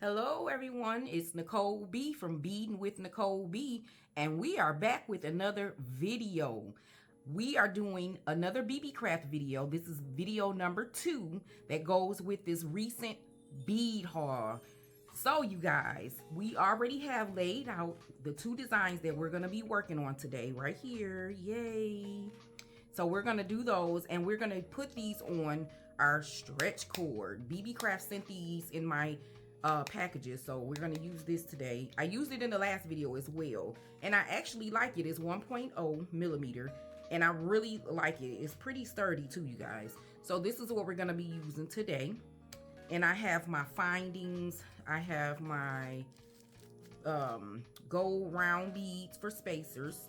Hello everyone, it's Nicole B from Bead'n with Nicole B, and we are back with another video. We are doing another Beebeecraft video. This is video number 2 that goes with this recent bead haul. So you guys, we already have laid out the 2 designs that we're going to be working on today right here. Yay! So we're going to do those, and we're going to put these on our stretch cord. Beebeecraft sent these in my packages, so we're going to use this today. I used it in the last video as well, and I actually like it. It's 1.0 millimeter, and I really like it. It's pretty sturdy too, you guys. So this is what we're going to be using today. And I have my findings. I have my gold round beads for spacers.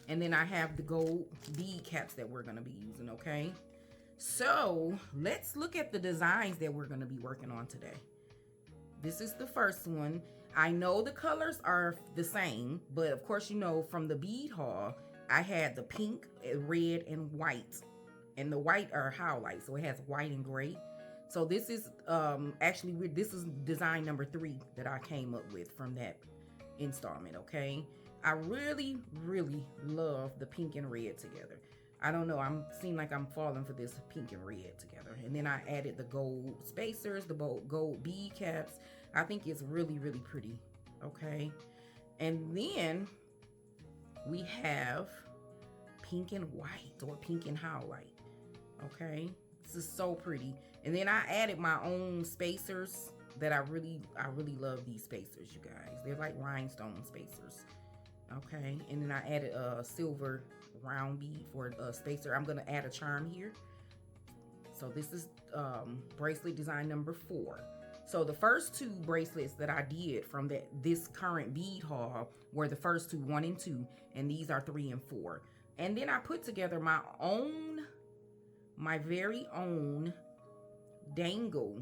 And then I have the gold bead caps that we're going to be using, okay? So let's look at the designs that we're going to be working on today. This is the first one. I know the colors are the same, but of course, you know, from the bead haul, I had the pink, red, and white. And the white are Howlite, so it has white and gray. So this is actually, this is design number 3 that I came up with from that installment, okay? I really, really love the pink and red together. I don't know, seem like I'm falling for this pink and red together. And then I added the gold spacers, the gold bead caps. I think it's really, really pretty, okay? And then we have pink and white, or pink and Howlite, okay? This is so pretty. And then I added my own spacers that I really love these spacers, you guys. They're like rhinestone spacers, okay? And then I added a silver round bead for a spacer. I'm gonna add a charm here. So this is bracelet design number 4. So the first 2 bracelets that I did from this current bead haul were the first 2, 1 and 2, and these are 3 and 4. And then I put together my very own dangle.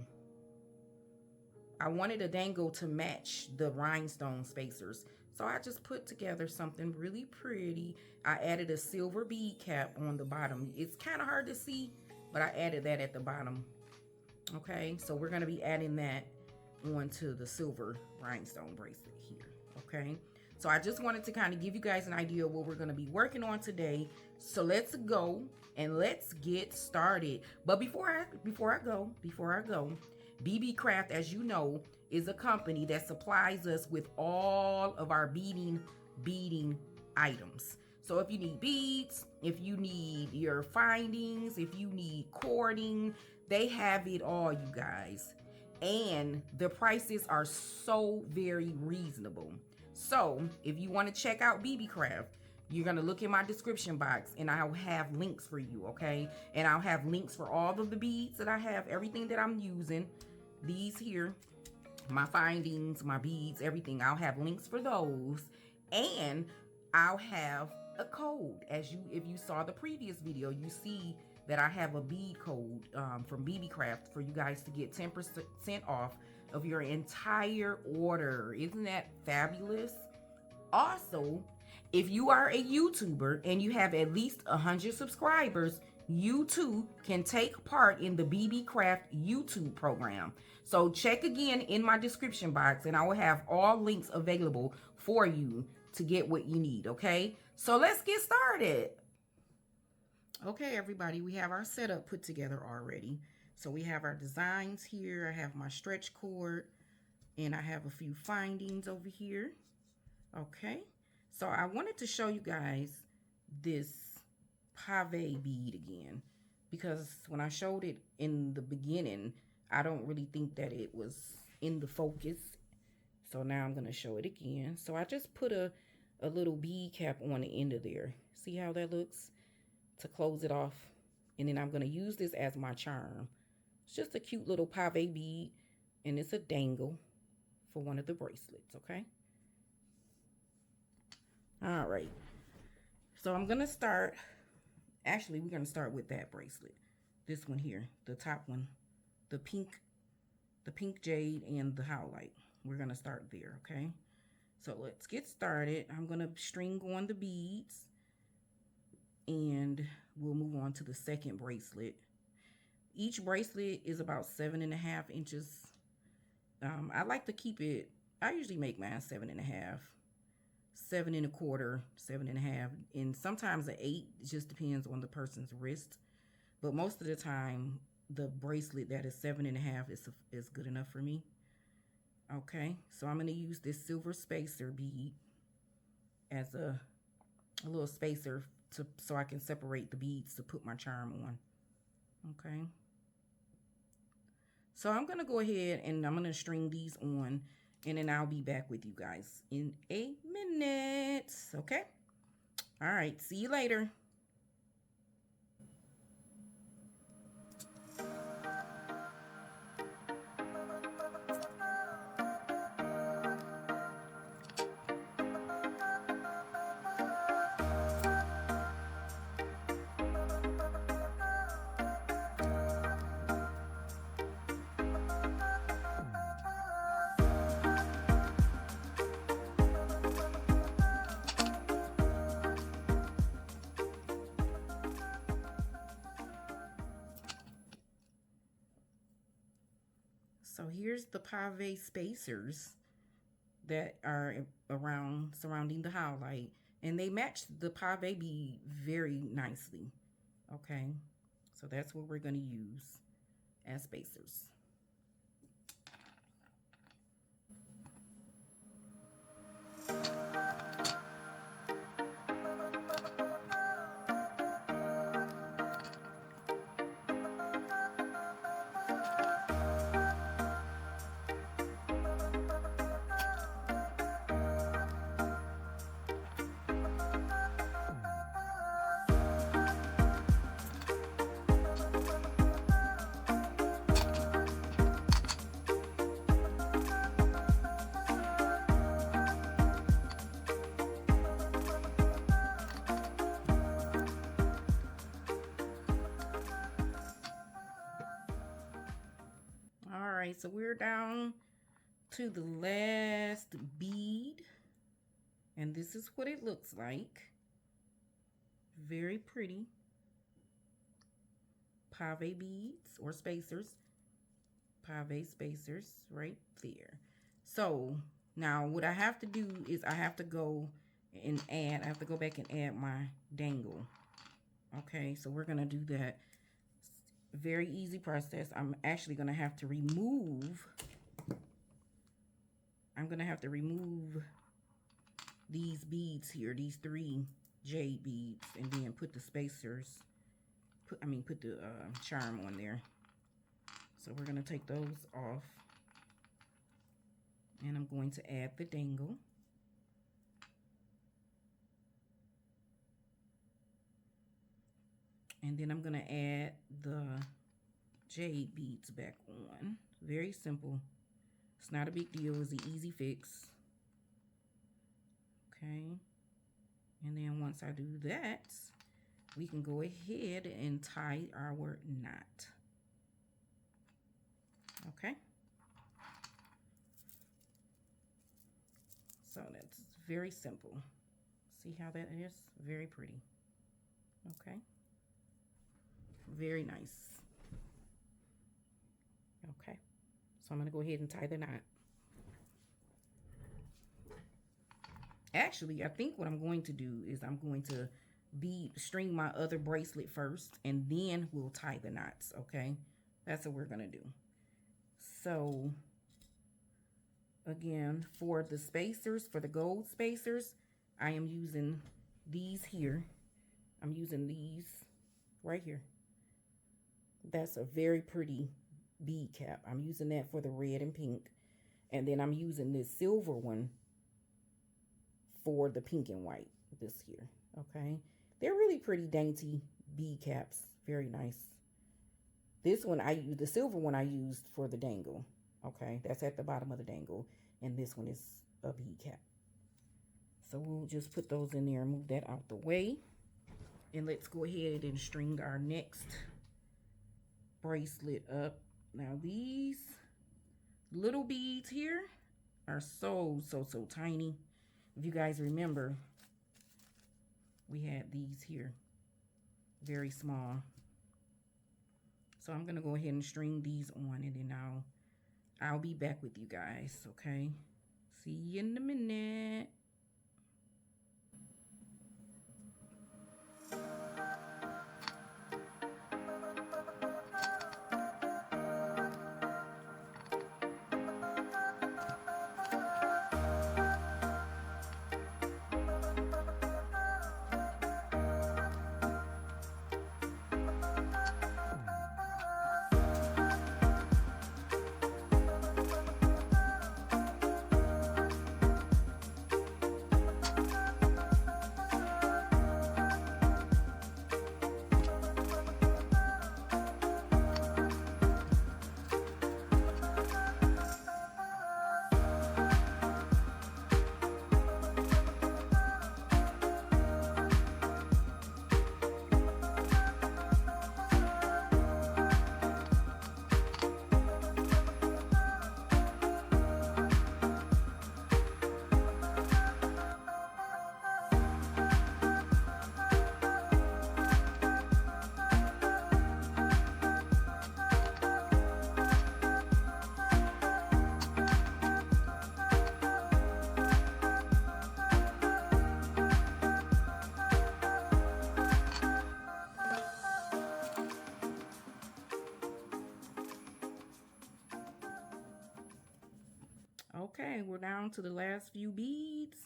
I wanted a dangle to match the rhinestone spacers. So I just put together something really pretty. I added a silver bead cap on the bottom. It's kind of hard to see, but I added that at the bottom. Okay, so we're going to be adding that onto the silver rhinestone bracelet here. Okay, so I just wanted to kind of give you guys an idea of what we're going to be working on today. So let's go and let's get started. But before I go, Beebeecraft, as you know, is a company that supplies us with all of our beading items. So if you need beads, if you need your findings, if you need cording, they have it all, you guys. And the prices are so very reasonable. So if you want to check out Beebeecraft, you're going to look in my description box and I'll have links for you, okay? And I'll have links for all of the beads that I have, everything that I'm using. These here, my findings, my beads, everything. I'll have links for those. And I'll have a code. If you saw the previous video, you see that I have a bead code from Beebeecraft for you guys to get 10% off of your entire order. Isn't that fabulous? Also, if you are a YouTuber and you have at least 100 subscribers, you too can take part in the Beebeecraft YouTube program. So check again in my description box and I will have all links available for you to get what you need, okay? So let's get started. Okay, everybody, we have our setup put together already. So we have our designs here. I have my stretch cord and I have a few findings over here. Okay, so I wanted to show you guys this pave bead again because when I showed it in the beginning, I don't really think that it was in the focus. So now I'm going to show it again. So I just put a little bead cap on the end of there. See how that looks? To close it off. And then I'm going to use this as my charm. It's just a cute little pave bead and it's a dangle for one of the bracelets, okay? All right. So I'm going to start, actually we're going to start with that bracelet. This one here, the top one, the pink jade and the Howlite. We're going to start there, okay? So let's get started. I'm going to string on the beads and we'll move on to the second bracelet. Each bracelet is about 7.5 inches I like to keep it, I usually make mine 7.5, 7.25, 7.5, and sometimes an 8. It just depends on the person's wrist. But most of the time, the bracelet that is 7.5 is good enough for me. Okay, so I'm going to use this silver spacer bead as a little spacer so I can separate the beads to put my charm on. Okay. So I'm going to go ahead and I'm going to string these on, and then I'll be back with you guys in a minute. Okay. All right. See you later. So here's the pave spacers that are surrounding the Howlite, and they match the pave bead very nicely. Okay, so that's what we're going to use as spacers. All right, so we're down to the last bead, and this is what it looks like. Very pretty pave beads or spacers, pave spacers right there. So now what I have to do is I have to go back and add my dangle. Okay, so we're gonna do that. Very easy process. I'm actually gonna have to remove these beads here, these 3 jade beads, and then put the spacers, put the charm on there. So we're gonna take those off, and I'm going to add the dangle. And then I'm gonna add the jade beads back on. Very simple. It's not a big deal. It's an easy fix. Okay. And then once I do that, we can go ahead and tie our knot. Okay. So that's very simple. See how that is? Very pretty. Okay. Very nice. Okay. So I'm going to go ahead and tie the knot. Actually, I think what I'm going to do is I'm going to string my other bracelet first, and then we'll tie the knots, okay? That's what we're going to do. So, again, for the spacers, for the gold spacers, I am using these here. I'm using these right here. That's a very pretty bead cap. I'm using that for the red and pink. And then I'm using this silver one for the pink and white, this here, okay? They're really pretty dainty bead caps. Very nice. This one, the silver one I used for the dangle, okay? That's at the bottom of the dangle. And this one is a bead cap. So we'll just put those in there and move that out the way. And let's go ahead and string our next bracelet up. Now these little beads here are so tiny. If you guys remember, we had these here, very small. So I'm gonna go ahead and string these on, and then I'll be back with you guys, okay? See you in a minute. Okay, we're down to the last few beads,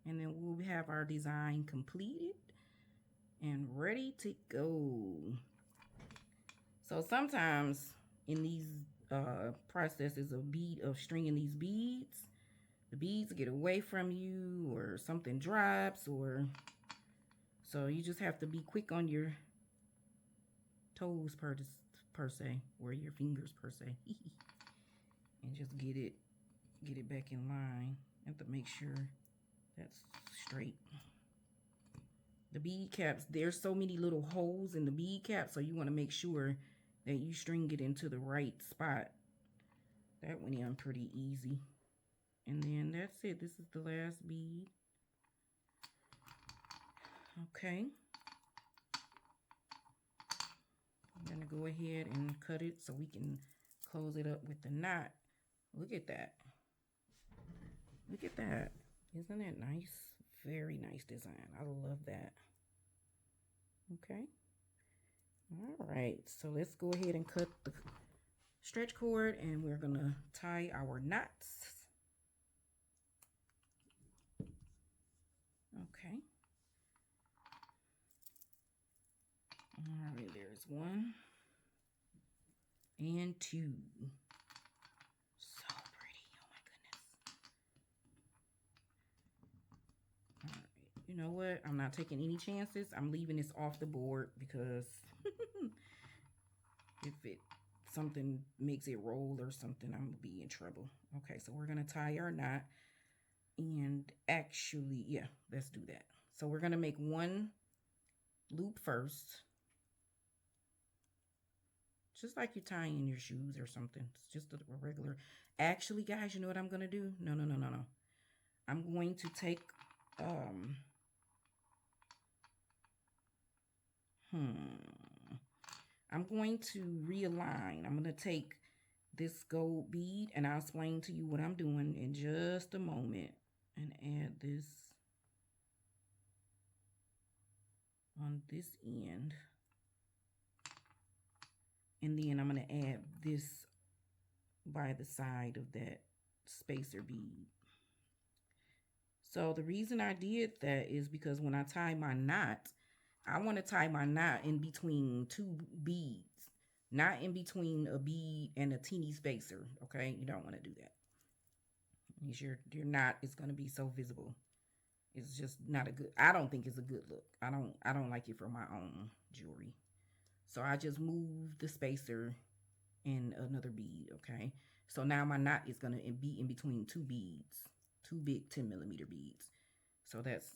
and then we'll have our design completed and ready to go. So sometimes in these processes of stringing these beads, the beads get away from you, or something drops, or so you just have to be quick on your toes per se, or your fingers per se, and just get it back in line. You have to make sure that's straight. The bead caps, there's so many little holes in the bead cap, so you want to make sure that you string it into the right spot. That went in pretty easy. And then that's it. This is the last bead. Okay. I'm gonna go ahead and cut it so we can close it up with the knot. Look at that. Look at that. Isn't that nice? Very nice design. I love that. Okay. All right. So let's go ahead and cut the stretch cord, and we're going to tie our knots. Okay. All right. There's 1 and 2. You know what? I'm not taking any chances. I'm leaving this off the board because if something makes it roll or something, I'm gonna be in trouble. Okay, so we're gonna tie our knot, and actually, yeah, let's do that. So we're gonna make 1 loop first, just like you're tying your shoes or something. It's just a regular. Actually, guys, you know what I'm gonna do? No. I'm going to take I'm going to realign. I'm going to take this gold bead, and I'll explain to you what I'm doing in just a moment, and add this on this end. And then I'm going to add this by the side of that spacer bead. So the reason I did that is because when I tie my knot, I want to tie my knot in between 2 beads, not in between a bead and a teeny spacer, okay? You don't want to do that. Your knot is going to be so visible. It's just not a good, I don't think it's a good look. I don't like it for my own jewelry. So I just move the spacer and another bead, okay? So now my knot is going to be in between 2 beads, 2 big 10mm beads. So that's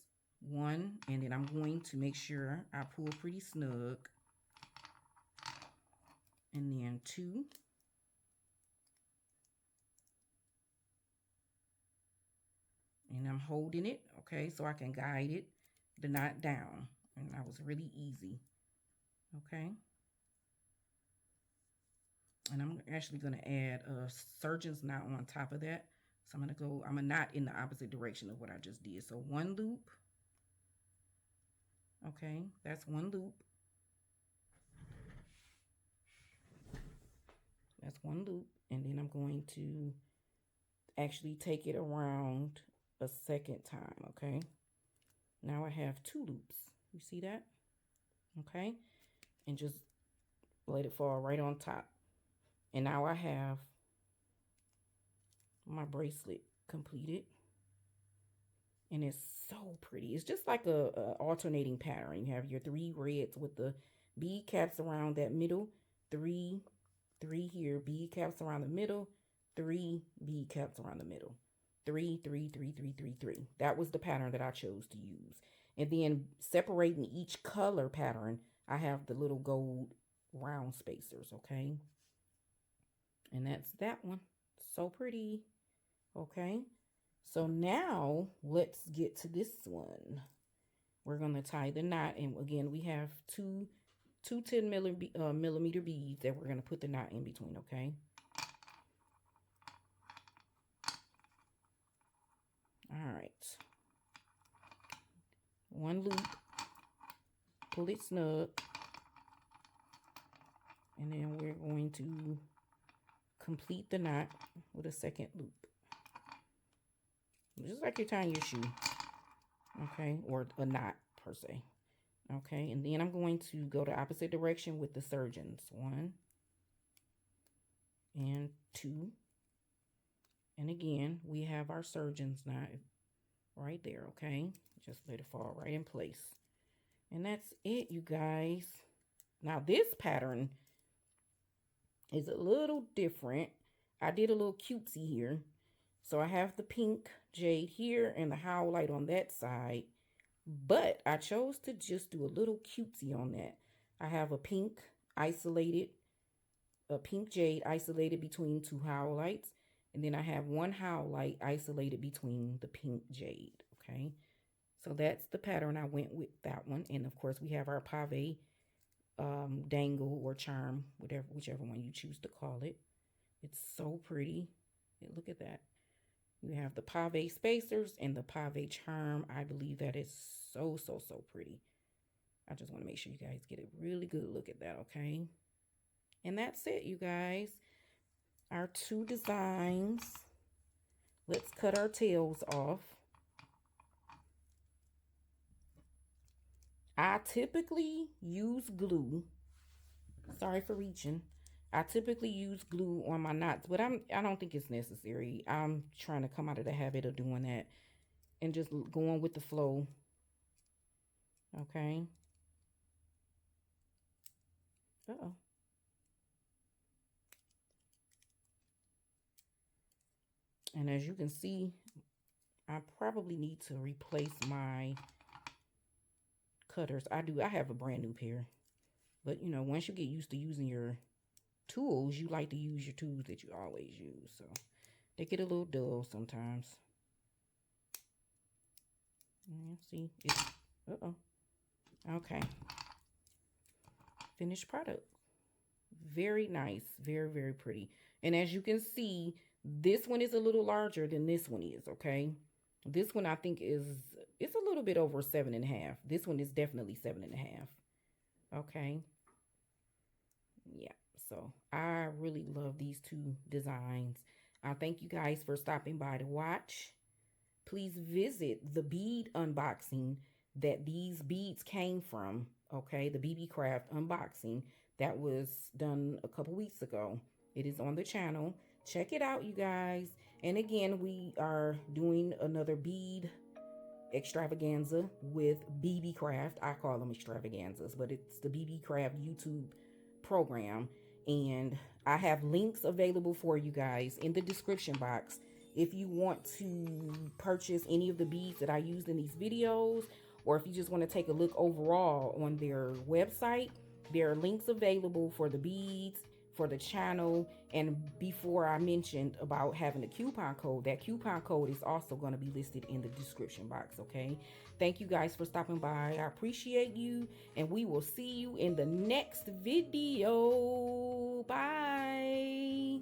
1, and then I'm going to make sure I pull pretty snug, and then 2, and I'm holding it, okay, so I can guide it, the knot down, and that was really easy, okay. And I'm actually going to add a surgeon's knot on top of that. So I'm going to knot in the opposite direction of what I just did. So one loop. Okay, that's one loop. That's one loop. And then I'm going to actually take it around a second time. Okay, now I have two loops. You see that? Okay, and just let it fall right on top. And now I have my bracelet completed. And it's so pretty. It's just like a alternating pattern. You have your 3 reds with the bead caps around that middle, 3 here, bead caps around the middle, 3 bead caps around the middle, 3 3 3 3 3 3. That was the pattern that I chose to use. And then separating each color pattern, I have the little gold round spacers. Okay, and that's that one. So pretty. Okay, so now let's get to this one. We're going to tie the knot, and again we have two 10 millimeter beads that we're going to put the knot in between. Okay, all right, one loop, pull it snug, and then we're going to complete the knot with a second loop, just like you're tying your shoe. Okay, or a knot per se. Okay, and then I'm going to go the opposite direction with the surgeons. 1 and 2. And again, we have our surgeon's knot right there. Okay, just let it fall right in place. And that's it, you guys. Now this pattern is a little different. I did a little cutesy here. So I have the pink jade here and the Howlite on that side. But I chose to just do a little cutesy on that. I have a pink jade isolated between 2 Howlites. And then I have 1 Howlite isolated between the pink jade. Okay, so that's the pattern I went with, that one. And of course we have our pave dangle or charm, whichever one you choose to call it. It's so pretty. Look at that. You have the pave spacers and the pave charm. I believe that is so pretty. I just want to make sure you guys get a really good look at that. Okay, and that's it, you guys. Our 2 designs. Let's cut our tails off. I typically use glue. Sorry for reaching. I typically use glue on my knots, but I don't think it's necessary. I'm trying to come out of the habit of doing that and just going with the flow. Okay. Uh-oh. And as you can see, I probably need to replace my cutters. I have a brand new pair. But, you know, once you get used to using your tools, you like to use your tools that you always use. So they get a little dull sometimes. See, it's, okay. Finished product. Very nice. Very pretty. And as you can see, this one is a little larger than this one is. Okay, this one I think it's a little bit over 7.5. This one is definitely 7.5. Okay, yeah, so I really love these 2 designs. I thank you guys for stopping by to watch. Please visit the bead unboxing that these beads came from. Okay, the Beebeecraft unboxing that was done a couple weeks ago. It is on the channel. Check it out, you guys. And again, we are doing another bead extravaganza with Beebeecraft. I call them extravaganzas, but it's the Beebeecraft YouTube program. And I have links available for you guys in the description box. If you want to purchase any of the beads that I used in these videos, or if you just want to take a look overall on their website, there are links available for the beads, for the channel. And before I mentioned about having a coupon code, that coupon code is also going to be listed in the description box. Okay, thank you guys for stopping by. I appreciate you, and we will see you in the next video. Bye.